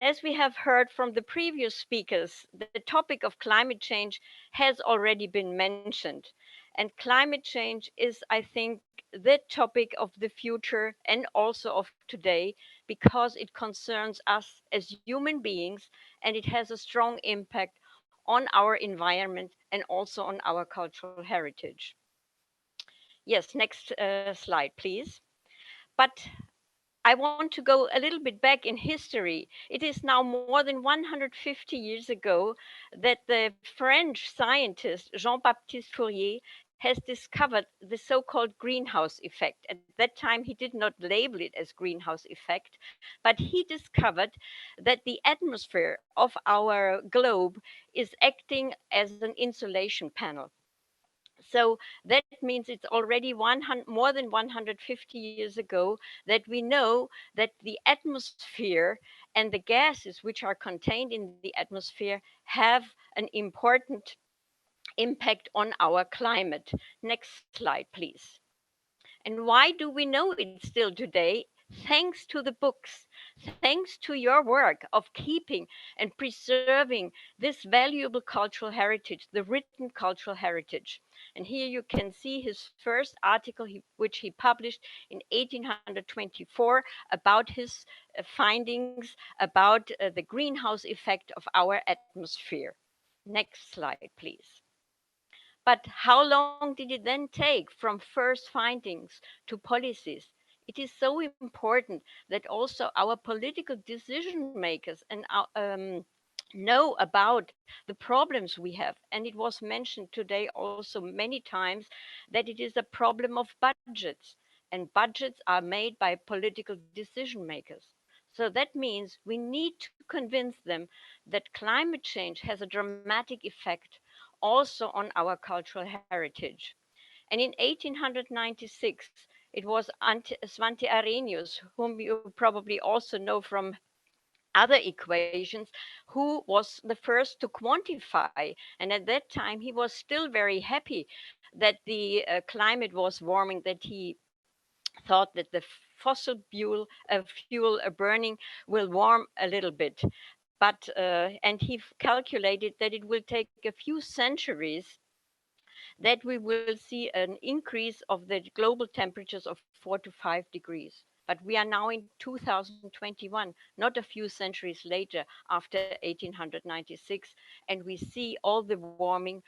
as we have heard from the previous speakers, the topic of climate change has already been mentioned. And climate change is, I think, the topic of the future and also of today because it concerns us as human beings and it has a strong impact on our environment and also on our cultural heritage. Yes, next slide, please. But I want to go a little bit back in history. It is now more than 150 years ago that the French scientist Jean-Baptiste Fourier has discovered the so-called greenhouse effect. At that time, he did not label it as greenhouse effect, but he discovered that the atmosphere of our globe is acting as an insulation panel. So that means it's already 100, more than 150 years ago that we know that the atmosphere and the gases which are contained in the atmosphere have an important impact on our climate. Next slide, please. And why do we know it still today? Thanks to the books, thanks to your work of keeping and preserving this valuable cultural heritage, the written cultural heritage. And here you can see his first article, which he published in 1824 about his findings about the greenhouse effect of our atmosphere. Next slide, please. But how long did it then take from first findings to policies? It is so important that also our political decision makers and know about the problems we have. And it was mentioned today also many times that it is a problem of budgets, and budgets are made by political decision makers. So that means we need to convince them that climate change has a dramatic effect also on our cultural heritage. And in 1896, it was Svante Arrhenius, whom you probably also know from other equations, who was the first to quantify. And at that time, he was still very happy that the climate was warming, that he thought that the fossil fuel burning will warm a little bit. But and he calculated that it will take a few centuries that we will see an increase of the global temperatures of 4 to 5 degrees. But we are now in 2021, not a few centuries later, after 1896, and we see all the warming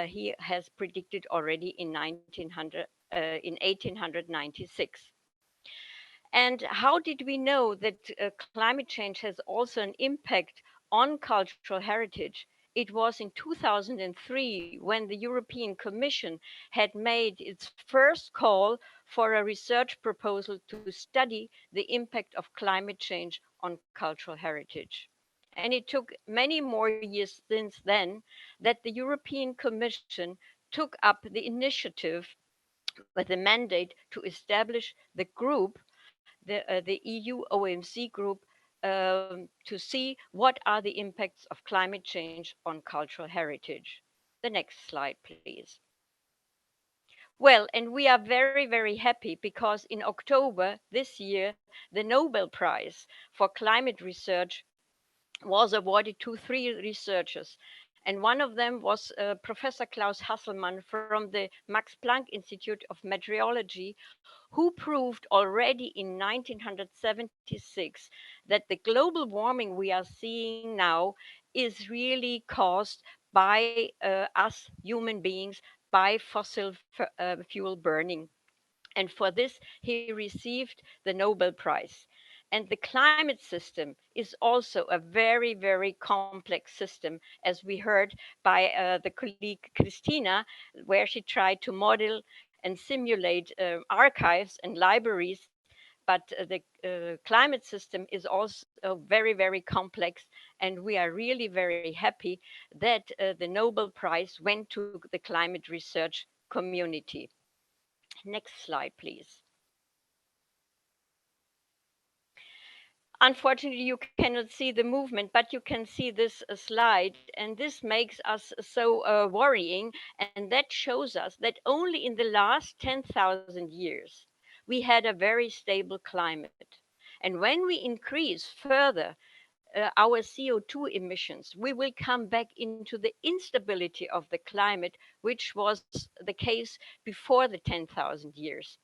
he has predicted already in 1896. And how did we know that climate change has also an impact on cultural heritage? It was in 2003 when the European Commission had made its first call for a research proposal to study the impact of climate change on cultural heritage. And it took many more years since then that the European Commission took up the initiative with a mandate to establish the group, the EU OMC group, to see what are the impacts of climate change on cultural heritage. The next slide, please. Well, and we are very, very happy because in October this year, the Nobel Prize for Climate Research was awarded to three researchers. And one of them was Professor Klaus Hasselmann from the Max Planck Institute of Meteorology, who proved already in 1976 that the global warming we are seeing now is really caused by us human beings, by fossil fuel burning. And for this, he received the Nobel Prize. And the climate system is also a very, very complex system, as we heard by the colleague Christina, where she tried to model and simulate archives and libraries. But the climate system is also very, very complex. And we are really very happy that the Nobel Prize went to the climate research community. Next slide, please. Unfortunately, you cannot see the movement, but you can see this slide, and this makes us so worrying. And that shows us that only in the last 10,000 years, we had a very stable climate. And when we increase further our CO2 emissions, we will come back into the instability of the climate, which was the case before the 10,000 years.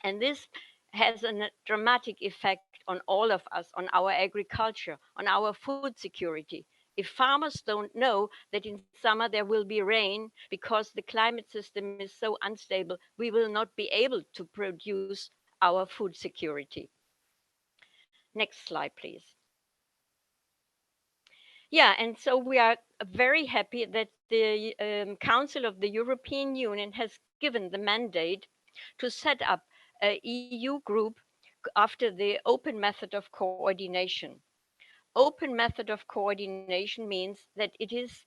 And this has a dramatic effect on all of us, on our agriculture, on our food security. If farmers don't know that in summer there will be rain because the climate system is so unstable, we will not be able to produce our food security. Next slide, please. Yeah, and so we are very happy that the Council of the European Union has given the mandate to set up a EU group after the open method of coordination. Open method of coordination means that it is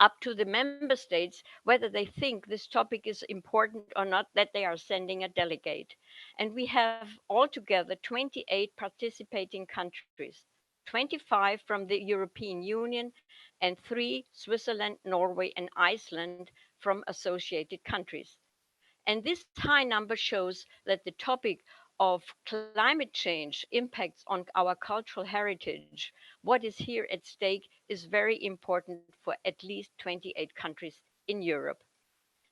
up to the member states whether they think this topic is important or not, that they are sending a delegate. And we have altogether 28 participating countries, 25 from the European Union, and 3 Switzerland, Norway, and Iceland from associated countries. And this high number shows that the topic of climate change impacts on our cultural heritage, what is here at stake, is very important for at least 28 countries in Europe.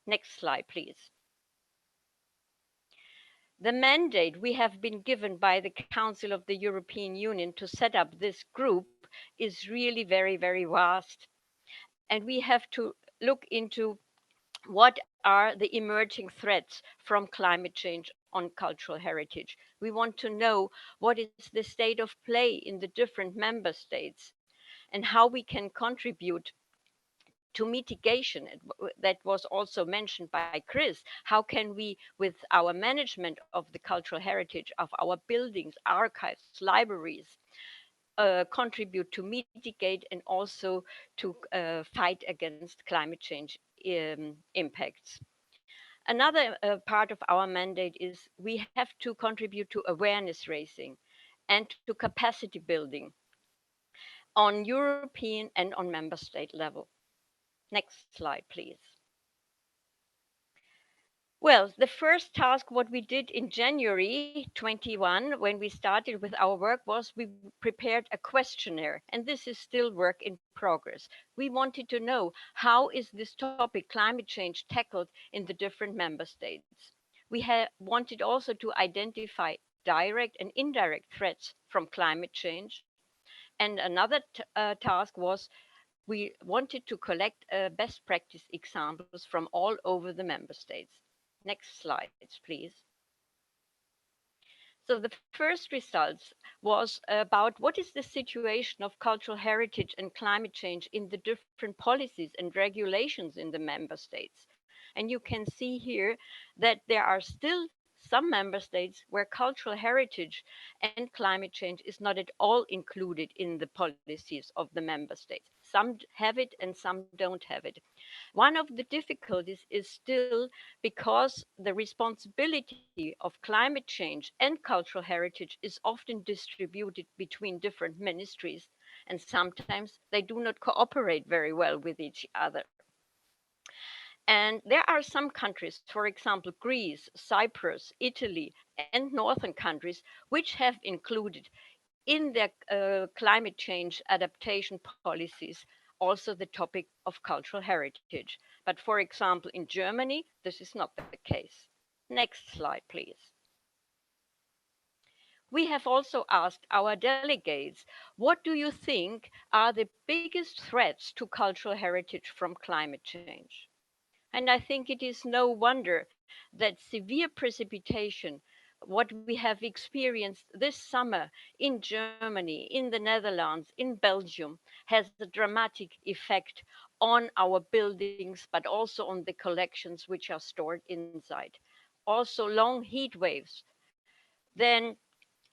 Next slide, please. The mandate we have been given by the Council of the European Union to set up this group is really very, very vast. And we have to look into what are the emerging threats from climate change on cultural heritage. We want to know what is the state of play in the different member states and how we can contribute to mitigation. That was also mentioned by Chris. How can we, with our management of the cultural heritage of our buildings, archives, libraries, contribute to mitigate and also to fight against climate change impacts. Another part of our mandate is we have to contribute to awareness raising and to capacity building on European and on member state level. Next slide, please. Well, the first task, what we did in January 21, when we started with our work, was we prepared a questionnaire, and this is still work in progress. We wanted to know how is this topic, climate change, tackled in the different member states. We wanted also to identify direct and indirect threats from climate change. And another task was we wanted to collect best practice examples from all over the member states. Next slides, please. So the first results was about what is the situation of cultural heritage and climate change in the different policies and regulations in the member states. And you can see here that there are still some member states where cultural heritage and climate change is not at all included in the policies of the member states. Some have it and some don't have it. One of the difficulties is still because the responsibility of climate change and cultural heritage is often distributed between different ministries, and sometimes they do not cooperate very well with each other. And there are some countries, for example, Greece, Cyprus, Italy, and northern countries, which have included in their climate change adaptation policies also the topic of cultural heritage. But for example, in Germany, this is not the case. Next slide, please. We have also asked our delegates, what do you think are the biggest threats to cultural heritage from climate change? And I think it is no wonder that severe precipitation, what we have experienced this summer in Germany, in the Netherlands, in Belgium, has a dramatic effect on our buildings, but also on the collections which are stored inside. Also, long heat waves, then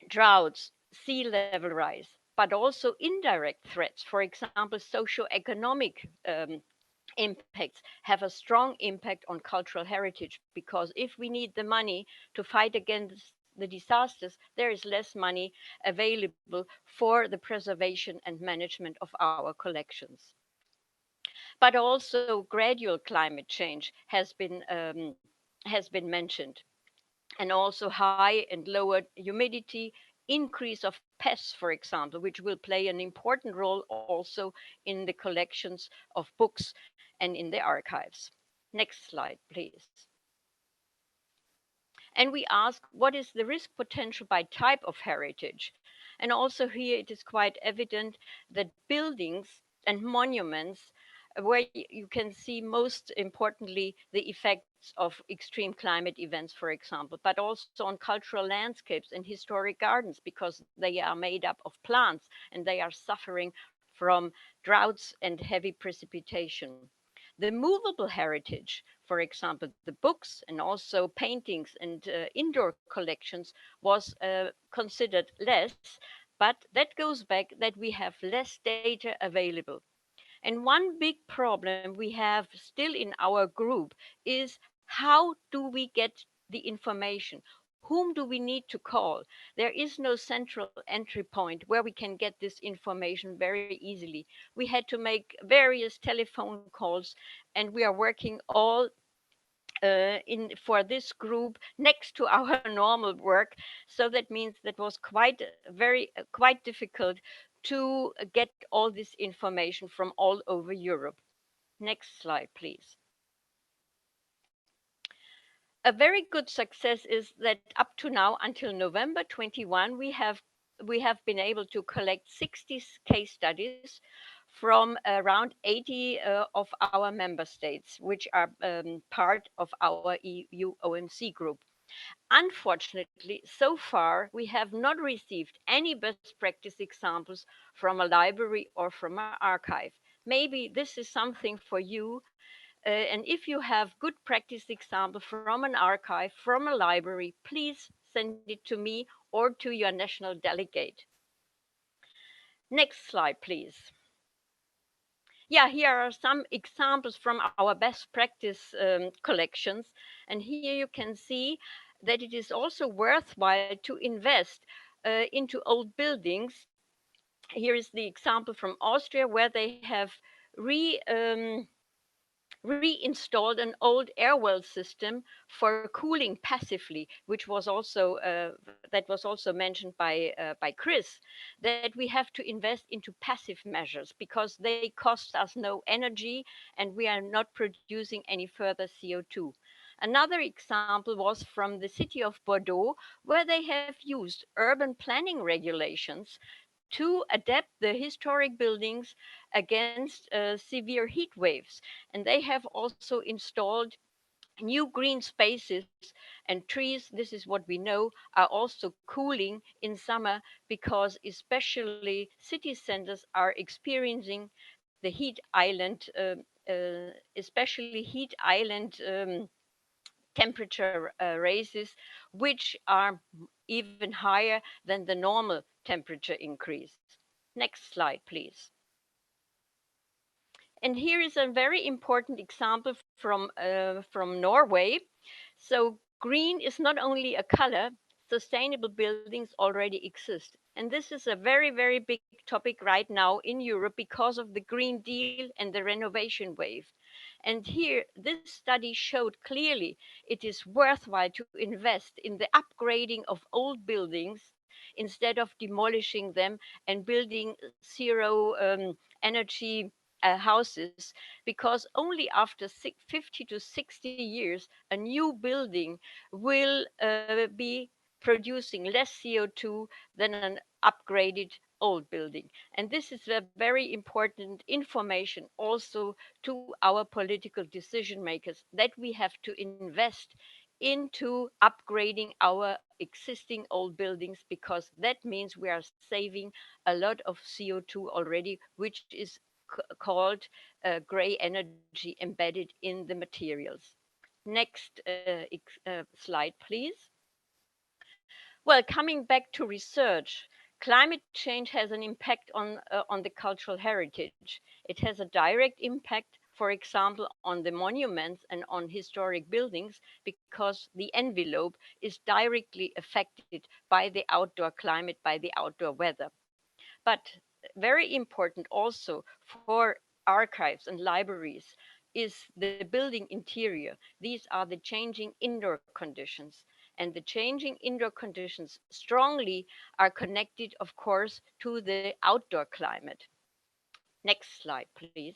droughts, sea level rise, but also indirect threats, for example, socio-economic impacts have a strong impact on cultural heritage, because if we need the money to fight against the disasters, there is less money available for the preservation and management of our collections. But also gradual climate change has been mentioned, and also high and lower humidity, increase of pests, for example, which will play an important role also in the collections of books and in the archives. Next slide, please. And we ask, what is the risk potential by type of heritage? And also here it is quite evident that buildings and monuments, where you can see most importantly the effects of extreme climate events, for example, but also on cultural landscapes and historic gardens, because they are made up of plants and they are suffering from droughts and heavy precipitation. The movable heritage, for example, the books and also paintings and indoor collections, was considered less, but that goes back that we have less data available. And one big problem we have still in our group is, how do we get the information? Whom do we need to call? There is no central entry point where we can get this information very easily. We had to make various telephone calls, and we are working all in for this group next to our normal work. So that means that was quite very quite difficult to get all this information from all over Europe. Next slide, please. A very good success is that up to now, until November 21, we have been able to collect 60 case studies from around 80 of our member states, which are part of our EU OMC group. Unfortunately, so far, we have not received any best practice examples from a library or from an archive. Maybe this is something for you. And if you have good practice example from an archive, from a library, please send it to me or to your national delegate. Next slide, please. Yeah, here are some examples from our best practice collections. And here you can see that it is also worthwhile to invest into old buildings. Here is the example from Austria, where they have re reinstalled an old air well system for cooling passively, which was also that was also mentioned by Chris, that we have to invest into passive measures because they cost us no energy and we are not producing any further CO2. Another example was from the city of Bordeaux, where they have used urban planning regulations to adapt the historic buildings against severe heat waves. And they have also installed new green spaces and trees. This is what we know are also cooling in summer, because especially city centers are experiencing the heat island, especially heat island temperature raises, which are even higher than the normal temperature increase. Next slide, please. And here is a very important example from Norway. So green is not only a color; sustainable buildings already exist, and this is a very very big topic right now in Europe because of the Green Deal and the renovation wave. And here, this study showed clearly it is worthwhile to invest in the upgrading of old buildings instead of demolishing them and building zero energy houses, because only after 50 to 60 years a new building will be producing less CO2 than an upgraded old building. And this is a very important information also to our political decision makers, that we have to invest into upgrading our existing old buildings, because that means we are saving a lot of CO2 already, which is called gray energy embedded in the materials. Next slide, please. Well, coming back to research, climate change has an impact on the cultural heritage. It has a direct impact, for example, on the monuments and on historic buildings, because the envelope is directly affected by the outdoor climate, by the outdoor weather. But very important also for archives and libraries is the building interior. These are the changing indoor conditions. And the changing indoor conditions strongly are connected, of course, to the outdoor climate. Next slide, please.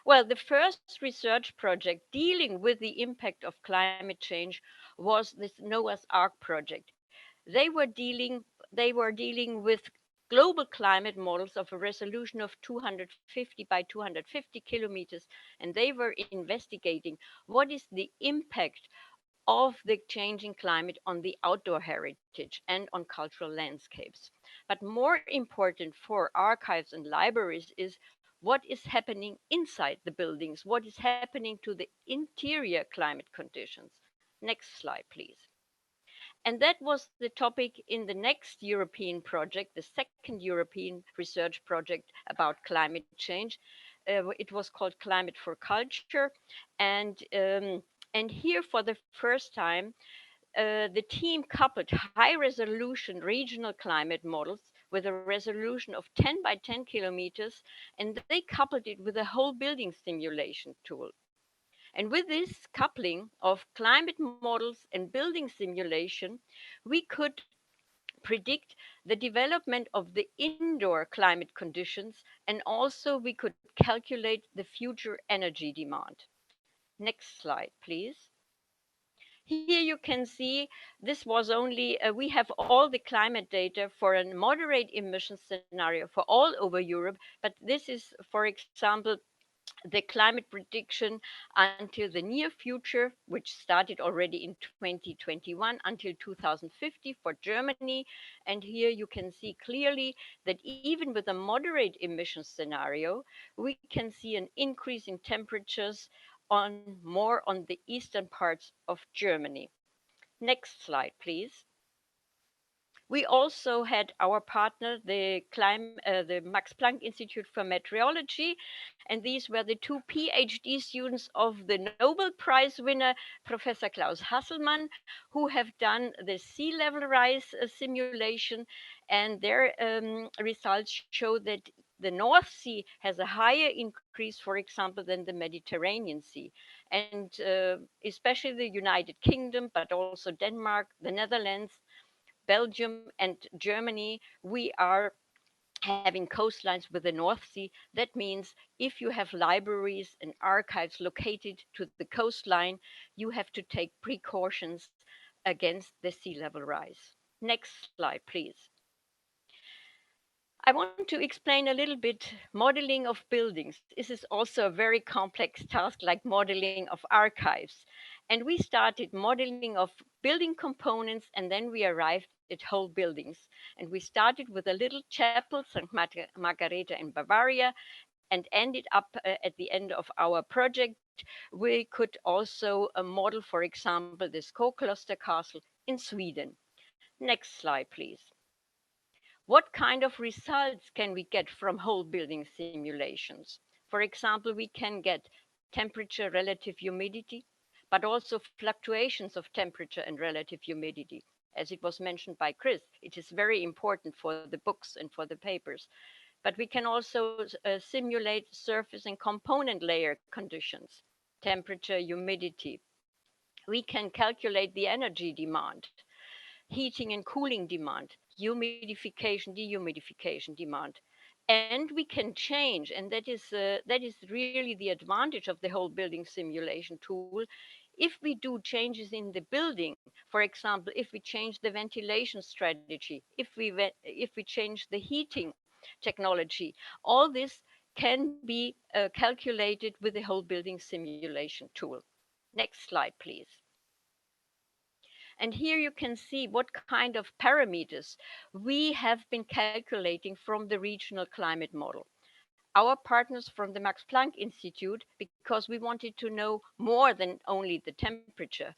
Well, the first research project dealing with the impact of climate change was this Noah's Ark project. They were dealing they were dealing with global climate models of a resolution of 250 by 250 kilometers, and they were investigating what is the impact of the changing climate on the outdoor heritage and on cultural landscapes. But more important for archives and libraries is what is happening inside the buildings, what is happening to the interior climate conditions. Next slide, please. And that was the topic in the next European project, the second European research project about climate change. It was called Climate for Culture. And, um, and here, for the first time, the team coupled high resolution regional climate models with a resolution of 10 by 10 kilometers, and they coupled it with a whole building simulation tool. And with this coupling of climate models and building simulation, we could predict the development of the indoor climate conditions, and also we could calculate the future energy demand. Next slide, please. Here you can see this was only, we have all the climate data for a moderate emission scenario for all over Europe, but this is, for example, the climate prediction until the near future, which started already in 2021 until 2050 for Germany. And here you can see clearly that even with a moderate emission scenario, we can see an increase in temperatures on more on the eastern parts of Germany. Next slide, please. We also had our partner, the Max Planck Institute for Meteorology, and these were the two PhD students of the Nobel Prize winner, Professor Klaus Hasselmann, who have done the sea level rise simulation, and their results show that the North Sea has a higher increase, for example, than the Mediterranean Sea. And especially the United Kingdom, but also Denmark, the Netherlands, Belgium, and Germany, we are having coastlines with the North Sea. That means if you have libraries and archives located to the coastline, you have to take precautions against the sea level rise. Next slide, please. I want to explain a little bit modeling of buildings. This is also a very complex task, like modeling of archives. And we started modeling of building components, and then we arrived at whole buildings. And we started with a little chapel, St. Margareta in Bavaria, and ended up at the end of our project. We could also model, for example, the Skokloster Castle in Sweden. Next slide, please. What kind of results can we get from whole building simulations? For example, we can get temperature, relative humidity, but also fluctuations of temperature and relative humidity. As it was mentioned by Chris, it is very important for the books and for the papers. But we can also simulate surface and component layer conditions, temperature, humidity. We can calculate the energy demand, heating and cooling demand, humidification, dehumidification demand. And we can change, and that is really the advantage of the whole building simulation tool. If we do changes in the building, for example, if we change the ventilation strategy, if we change the heating technology, all this can be calculated with the whole building simulation tool. Next slide, please. And here you can see what kind of parameters we have been calculating from the regional climate model. Our partners from the Max Planck Institute, because we wanted to know more than only the temperature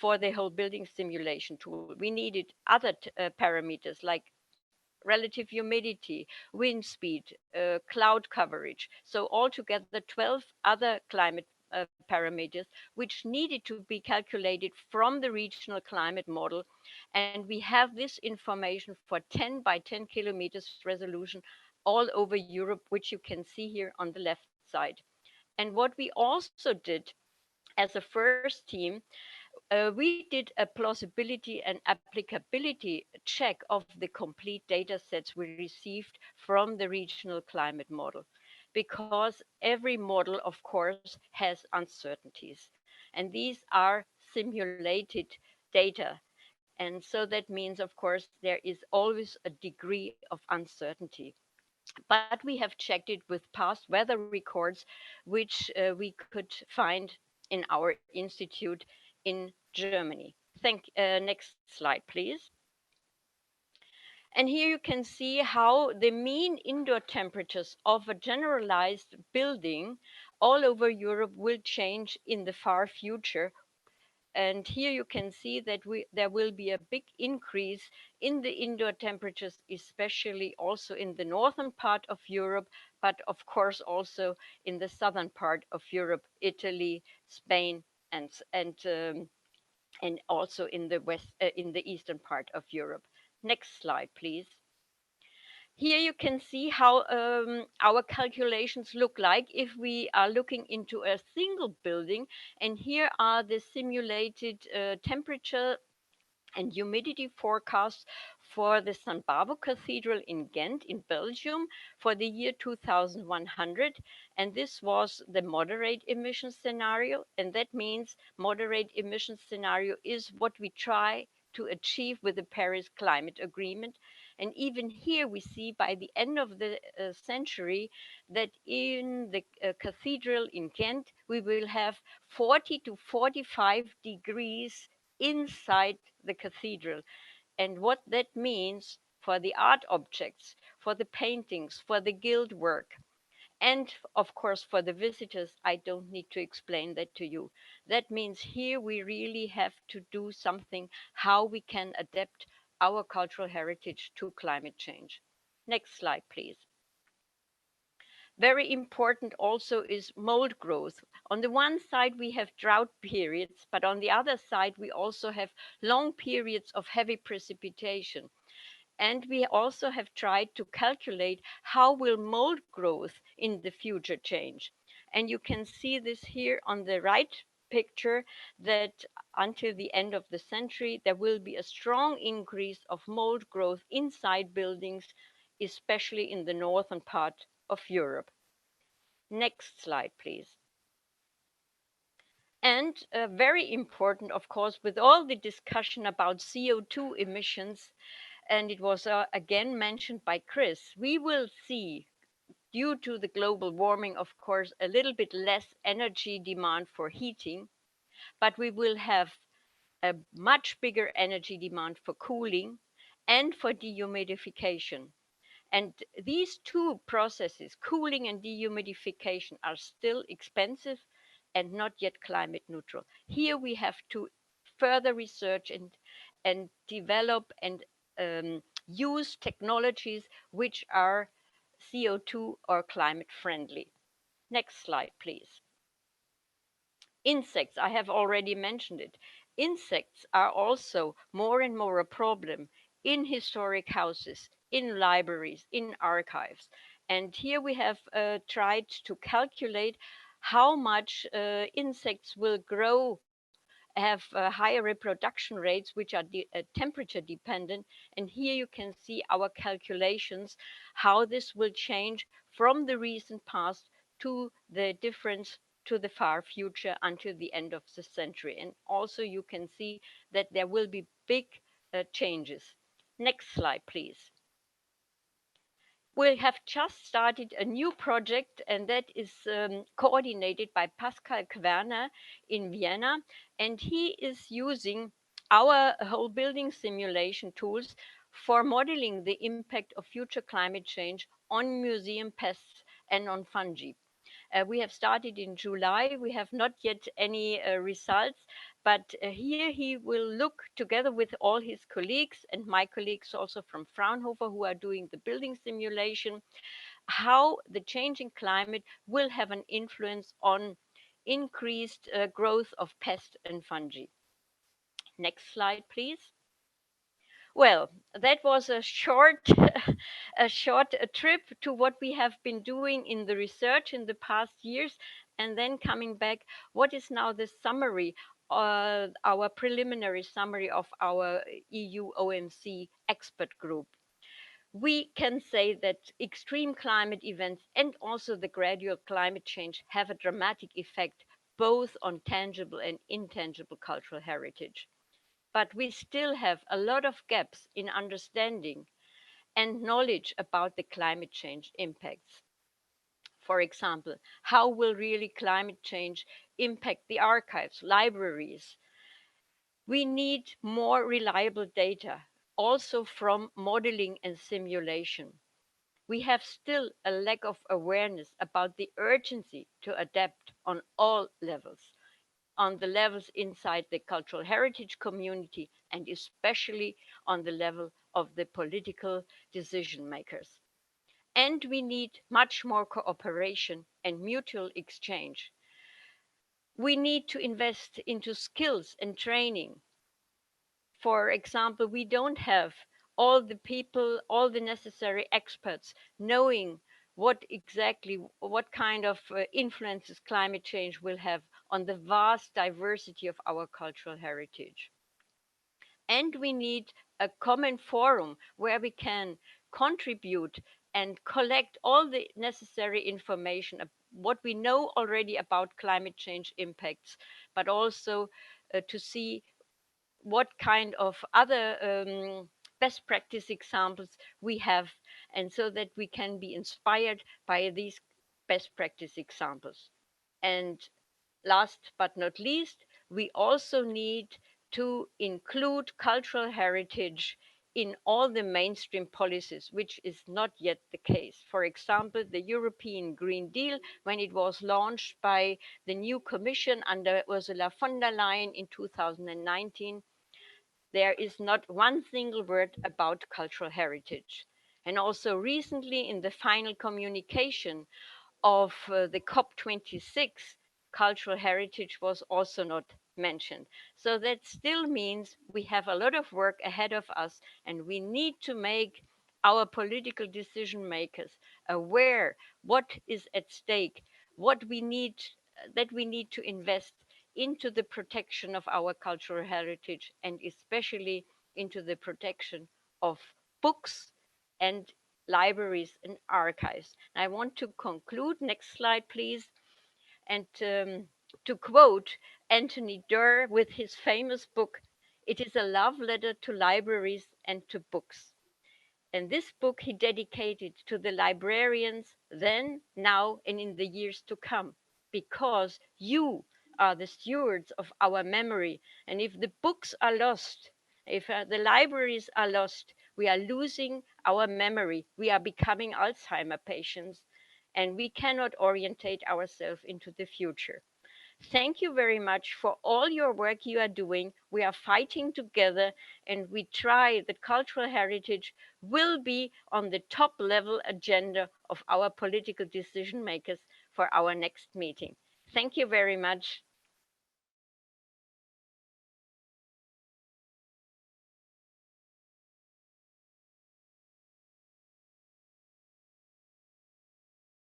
for the whole building simulation tool, we needed other parameters like relative humidity, wind speed, cloud coverage. So altogether 12 other climate parameters which needed to be calculated from the regional climate model. And we have this information for 10 by 10 kilometers resolution all over Europe, which you can see here on the left side. And what we also did as a first team, We did a plausibility and applicability check of the complete data sets we received from the regional climate model, because every model, of course, has uncertainties. And these are simulated data. And so that means, of course, there is always a degree of uncertainty. But we have checked it with past weather records, which we could find in our institute in Germany. Next slide, please. And here you can see how the mean indoor temperatures of a generalized building all over Europe will change in the far future. And here you can see that there will be a big increase in the indoor temperatures, especially also in the northern part of Europe, but of course also in the southern part of Europe, Italy, Spain, and also in the eastern part of Europe. Next slide, please. Here you can see how our calculations look like if we are looking into a single building. And here are the simulated temperature and humidity forecast for the San Bavo Cathedral in Ghent in Belgium for the year 2100. And this was the moderate emission scenario. And that means moderate emission scenario is what we try to achieve with the Paris Climate Agreement. And even here we see by the end of the century that in the cathedral in Ghent, we will have 40 to 45 degrees inside the cathedral. And what that means for the art objects, for the paintings, for the guild work, and of course for the visitors, I don't need to explain that to you. That means here we really have to do something how we can adapt our cultural heritage to climate change. Next slide, please. Very important also is mold growth. On the one side, we have drought periods, but on the other side, we also have long periods of heavy precipitation. And we also have tried to calculate how will mold growth in the future change. And you can see this here on the right picture that until the end of the century, there will be a strong increase of mold growth inside buildings, especially in the northern part of Europe. Next slide, please. And very important, of course, with all the discussion about CO2 emissions, and it was again mentioned by Chris, we will see, due to the global warming, of course, a little bit less energy demand for heating, but we will have a much bigger energy demand for cooling and for dehumidification. And these two processes, cooling and dehumidification, are still expensive and not yet climate neutral. Here we have to further research and develop and use technologies which are CO2 or climate friendly. Next slide, please. Insects, I have already mentioned it. Insects are also more and more a problem in historic houses, in libraries, in archives. And here we have tried to calculate how much insects will grow, have higher reproduction rates, which are temperature dependent. And here you can see our calculations, how this will change from the recent past to the difference to the far future until the end of the century. And also you can see that there will be big changes. Next slide, please. We have just started a new project, and that is coordinated by Pascal Querner in Vienna. And he is using our whole building simulation tools for modeling the impact of future climate change on museum pests and on fungi. We have started in July. We have not yet any results, but here he will look together with all his colleagues and my colleagues also from Fraunhofer who are doing the building simulation, how the changing climate will have an influence on increased growth of pests and fungi. Next slide, please. Well, that was a short, a short trip to what we have been doing in the research in the past years, and then coming back. What is now the summary our preliminary summary of our EU OMC expert group, we can say that extreme climate events and also the gradual climate change have a dramatic effect both on tangible and intangible cultural heritage. But we still have a lot of gaps in understanding and knowledge about the climate change impacts. For example, how will really climate change impact the archives, libraries? We need more reliable data, also from modeling and simulation. We have still a lack of awareness about the urgency to adapt on all levels, on the levels inside the cultural heritage community, and especially on the level of the political decision makers. And we need much more cooperation and mutual exchange. We need to invest into skills and training. For example, we don't have all the people, all the necessary experts knowing what kind of influences climate change will have on the vast diversity of our cultural heritage. And we need a common forum where we can contribute and collect all the necessary information of what we know already about climate change impacts, but also to see what kind of other best practice examples we have, and so that we can be inspired by these best practice examples. And last but not least, we also need to include cultural heritage in all the mainstream policies, which is not yet the case. For example, the European Green Deal, when it was launched by the new Commission under Ursula von der Leyen in 2019, there is not one single word about cultural heritage. And also recently in the final communication of the COP26, cultural heritage was also not mentioned. So that still means we have a lot of work ahead of us, and we need to make our political decision makers aware what is at stake, what we need that we need to invest into the protection of our cultural heritage, and especially into the protection of books and libraries and archives. I want to conclude. Next slide, please. And to quote Anthony Durr with his famous book, "It is a love letter to libraries and to books." And this book he dedicated to the librarians then, now, and in the years to come, because you are the stewards of our memory. And if the books are lost, if the libraries are lost, we are losing our memory. We are becoming Alzheimer patients, and we cannot orientate ourselves into the future. Thank you very much for all your work you are doing. We are fighting together, and we try that cultural heritage will be on the top level agenda of our political decision makers for our next meeting. Thank you very much.